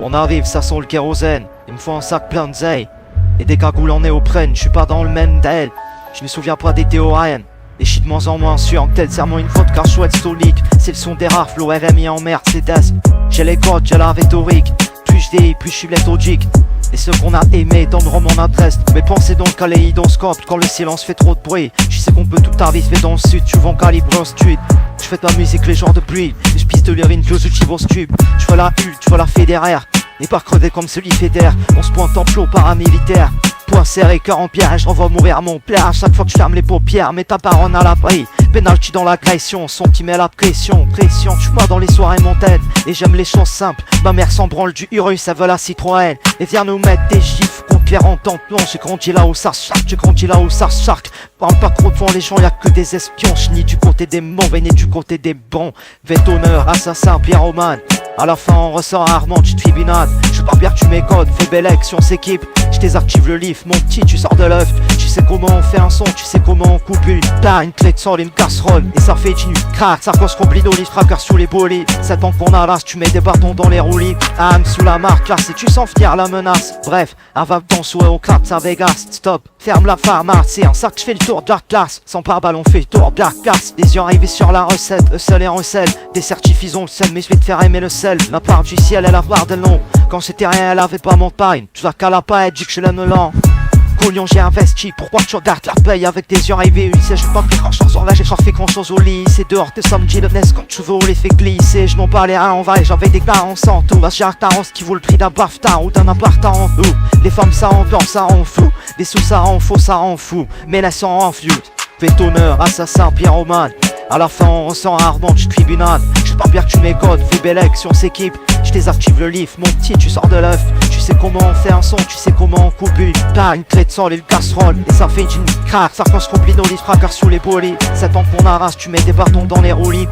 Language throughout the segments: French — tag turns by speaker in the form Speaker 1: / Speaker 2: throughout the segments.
Speaker 1: On arrive, ça sent le kérosène. Il me faut un sac plein de zeille et des cagoules en néoprène. Je suis pas dans le même d'elle. Je me souviens pas des théorèmes. Et je suis de moins en moins sûr que tel serment une faute car chouette stolique. C'est le son des rares, flow RMI en Mercedes. J'ai les codes, j'ai la rhétorique. Plus je dis, plus je suis léthodgique. Et ceux qu'on a aimés donneront mon adresse. Mes pensées dans le kaléidoscope quand le silence fait trop de bruit. Je sais qu'on peut tout arriver dans le sud, tu vends calibre un street. Je fais de la musique les genres de bruit. Et je pisse de l'urine que je tire au stube. Je fais la hulle, tu vois la fédéraire. Et pas crever comme celui fédère. On se pointe en flot paramilitaire. Point serré, cœur en pierre, je renvoie mourir mon père. À chaque fois que je ferme les paupières, mets ta parole à l'abri. Penalty dans l'agression, son qui met la pression. Pression, tu moi dans les soirées montaines. Et j'aime les choses simples. Ma mère s'en branle du Urus, elle veut la Citroën. Et viens nous mettre des gifs contre les ententes. Non, j'ai grandi là où ça charque, j'ai grandi là où ça charque. Parle pas trop devant les gens, y'a que des espions. Je ni du côté des mauvais, ni du côté des bons. Vétonneur, assassin, pyromane. À la fin on ressort rarement du tribunal. Je veux pas bien que tu m'écodes, fais belle action, s'équipe. Je désactive le lift, mon petit tu sors de l'œuf. Tu sais comment on fait un son, tu sais comment on coupe une taille, une clé de sol, une casserole. Et ça fait du crack, ça cause comblido, les traqueurs sous les bolides. 7 ans qu'on a là, tu mets des bâtons dans les roulis. Âme sous la marque, là c'est tu sens venir la menace. Bref, avale ton souhait au crack, ça Vegas. Stop, ferme la pharmacie, un sac, je fais le tour de la classe. Sans pare-balles on fait le tour de la classe. Les yeux arrivés sur la recette, seul et recel. Des certifs ont le sel, mais je vais te faire aimer le sel. La part du ciel, elle a part de long. Quand c'était rien, elle avait pas mon paille. Tu vois qu'à la paille, elle dit que je l'aime lent. Couillon, j'ai investi, pourquoi tu regardes la paye avec des yeux rêvés? Je veux pas me faire grand chose en vrai, j'ai pas fait grand chose au lit. C'est dehors de samedi de NES quand tu veux, on les fait glisser. Je m'en parlais à l'envers, j'avais des gars en sang. Tout va chez Artaros qui vaut le prix d'un BAFTA ou d'un appartement. Les femmes ça en peur, ça rend fou. Des sous ça rend faux, ça rend fou. Mais la sang en feud. Bétonneur, assassin, pyromane. À la fin on ressent rarement du tribunal. Je veux pas bien que tu m'écodes, fais belle action, s'équipe. Je désactive le lift, mon petit tu sors de l'œuf. Tu sais comment on fait un son, tu sais comment on coupe une taille, une clé de sol et une casserole. Et ça fait une craque, ça cause comblido, les fracas sous les bolis. 7 ans qu'on arrache, tu mets des bâtons dans les roulis.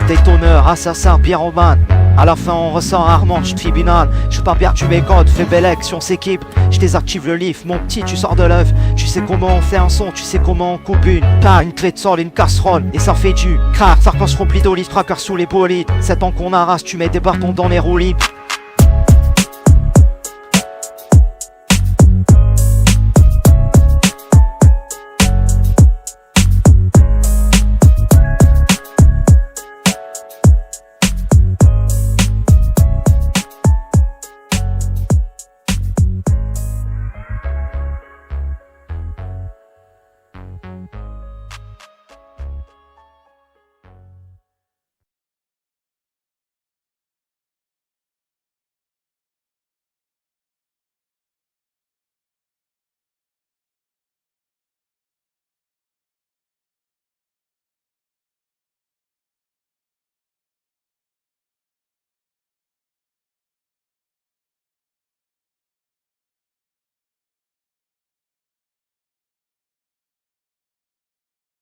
Speaker 1: Détonneur, assassin, pyromane. À la fin on ressent rarement du tribunal. Je veux pas bien que tu m'écodes, fais belle action, s'équipe. Je désactive le lift, mon petit tu sors de l'œuf. Tu sais comment on fait un son, tu sais comment on coupe une taille, une clé de sol et une casserole. Et ça fait du crack, ça cause comblido, les fracas sous les bolides. 7 ans qu'on arrache, tu mets des bâtons dans les roulis.